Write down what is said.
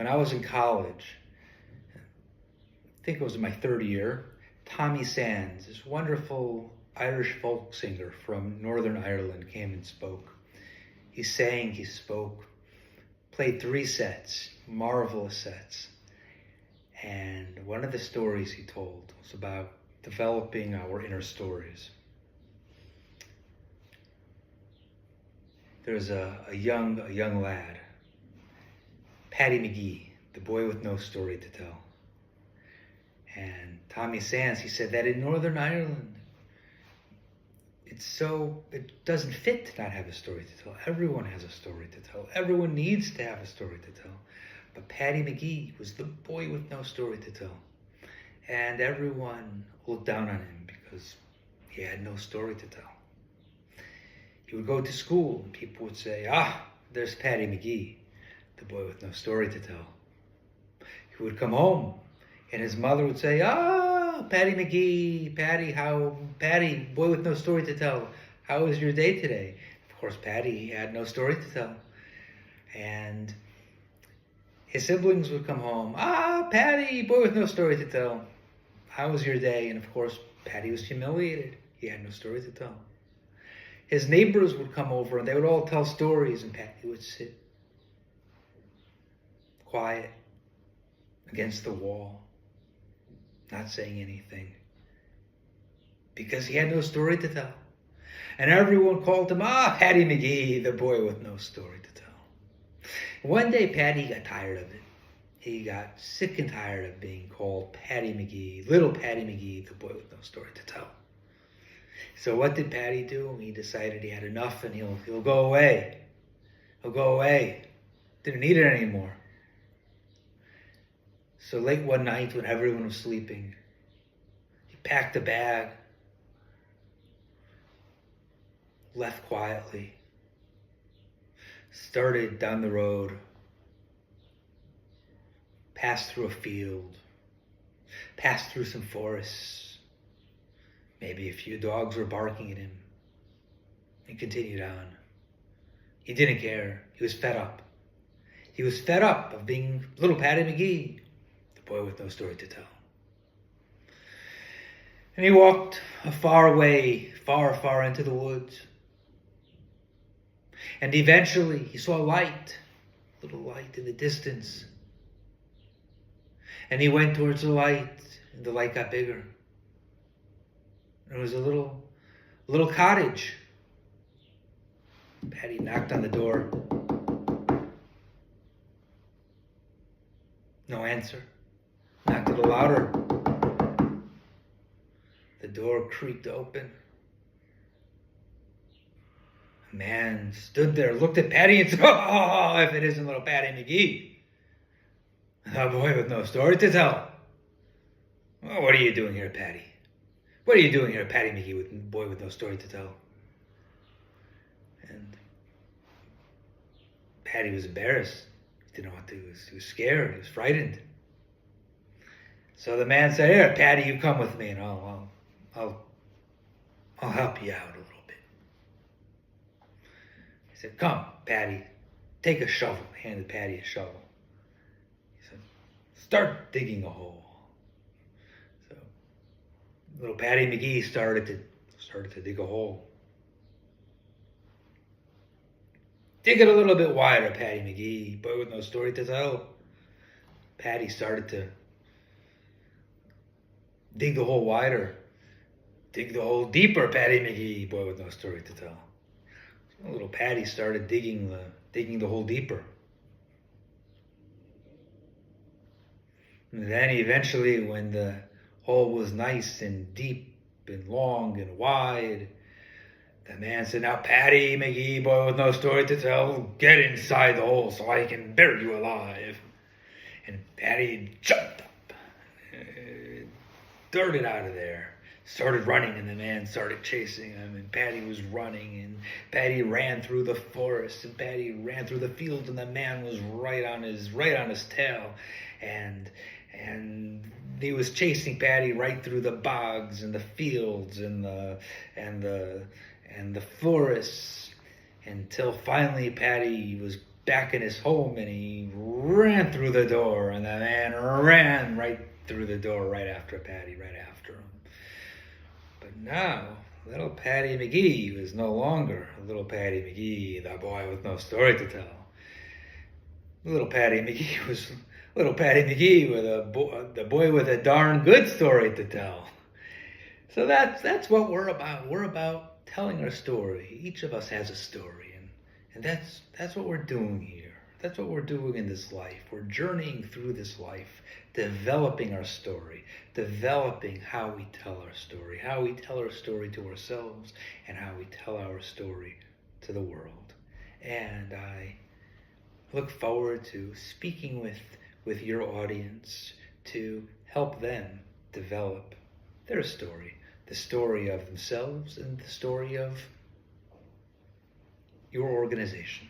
When I was in college, I think it was in my third year, Tommy Sands, this wonderful Irish folk singer from Northern Ireland, came and spoke. He sang, he spoke, played 3 sets, marvelous sets. And one of the stories he told was about developing our inner stories. There's a young lad, Paddy McGee, the boy with no story to tell. And Tommy Sands, he said that in Northern Ireland, it doesn't fit to not have a story to tell. Everyone has a story to tell. Everyone needs to have a story to tell. But Paddy McGee was the boy with no story to tell. And everyone looked down on him because he had no story to tell. He would go to school and people would say, there's Paddy McGee, the boy with no story to tell. He would come home and his mother would say, Paddy McGee, Paddy, boy with no story to tell. How was your day today? Of course, Paddy had no story to tell. And his siblings would come home, Paddy, boy with no story to tell. How was your day? And of course, Paddy was humiliated. He had no story to tell. His neighbors would come over and they would all tell stories and Paddy would sit quiet against the wall, not saying anything, because he had no story to tell. And everyone called him, Paddy McGee, the boy with no story to tell. One day, Paddy got tired of it. He got sick and tired of being called Paddy McGee, little Paddy McGee, the boy with no story to tell. So what did Paddy do? He decided he had enough and he'll go away. He'll go away. Didn't need it anymore. So late one night when everyone was sleeping, he packed a bag, left quietly, started down the road, passed through a field, passed through some forests. Maybe a few dogs were barking at him. He continued on. He didn't care. He was fed up. He was fed up of being little Paddy McGee, the boy with no story to tell. And he walked a far way, far into the woods. And eventually he saw a light, a little light in the distance. And he went towards the light, and the light got bigger. There was a little cottage. Paddy knocked on the door. No answer. Knocked a little louder. The door creaked open. A man stood there, looked at Paddy and said, if it isn't little Paddy McGee. A boy with no story to tell. Well, what are you doing here, Paddy? What are you doing here, Paddy McGee, boy with no story to tell? And Paddy was embarrassed. He didn't know what to do. He was scared. He was frightened. So the man said, "Here, Paddy, you come with me, and I'll help you out a little bit." He said, "Come, Paddy, take a shovel." He handed Paddy a shovel. He said, "Start digging a hole." Little Paddy McGee started to dig a hole. Dig it a little bit wider, Paddy McGee, boy with no story to tell. Paddy started to dig the hole wider. Dig the hole deeper, Paddy McGee, boy with no story to tell. So little Paddy started digging the hole deeper. And then eventually, when the hole was nice and deep and long and wide, the man said, "Now, Paddy McGee, boy with no story to tell, get inside the hole so I can bury you alive." And Paddy jumped up, darted out of there, started running, and the man started chasing him, and Paddy was running, and Paddy ran through the forest, and Paddy ran through the fields, and the man was right on his tail, and he was chasing Paddy right through the bogs and the fields and the forests, until finally Paddy was back in his home and he ran through the door, and the man ran right through the door right after Paddy, right after him. But now, little Paddy McGee was no longer little Paddy McGee, the boy with no story to tell. Little Paddy McGee was little Paddy McGee with the boy with a darn good story to tell. So that's what we're about. We're about telling our story. Each of us has a story, and that's what we're doing here. That's what we're doing in this life. We're journeying through this life, developing our story, developing how we tell our story, how we tell our story to ourselves, and how we tell our story to the world. And I look forward to speaking with your audience to help them develop their story, the story of themselves and the story of your organization.